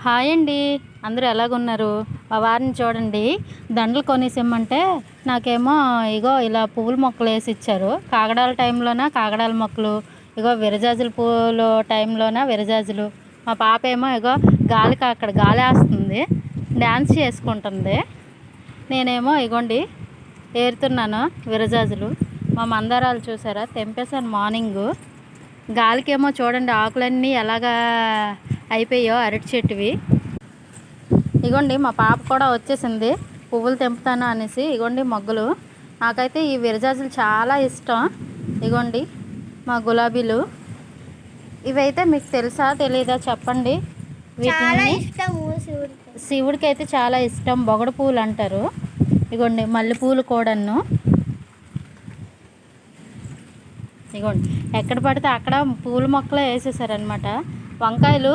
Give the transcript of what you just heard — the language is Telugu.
హాయ్ అండి. అందరూ ఎలాగున్నారు? మా వారిని చూడండి, దండలు కొనేసిమ్మంటే నాకేమో ఇగో ఇలా పువ్వుల మొక్కలు వేసి ఇచ్చారు. కాగడాల టైంలోన కాగడాల మొక్కలు, ఇగో విరజాజుల పూలు టైంలోన విరజాజులు. మా పాప ఏమో ఇగో గాలికి అక్కడ గాలేస్తుంది, డ్యాన్స్ చేసుకుంటుంది. నేనేమో ఇగోండి ఏరుతున్నాను విరజాజులు. మా మందారాలు చూసారా, తెంపేశాను మార్నింగు. గాలికేమో చూడండి ఆకులన్నీ ఎలాగా అయిపోయాయో అరటి చెట్టువి. ఇగోండి మా పాప కూడా వచ్చేసింది పువ్వులు తెంపుతాను అనేసి. ఇగోండి మొగ్గలు. నాకైతే ఈ విరజాజులు చాలా ఇష్టం. ఇగోండి మా గులాబీలు. ఇవైతే మీకు తెలుసా తెలీదా చెప్పండి. వీటిని శివుడికి అయితే చాలా ఇష్టం. బొగడ పువ్వులు అంటారు. ఇగోండి మల్లెపూలు కూడాను. ఇగోండి ఎక్కడ పడితే అక్కడ పూల మొక్కలే వేసేసారనమాట. వంకాయలు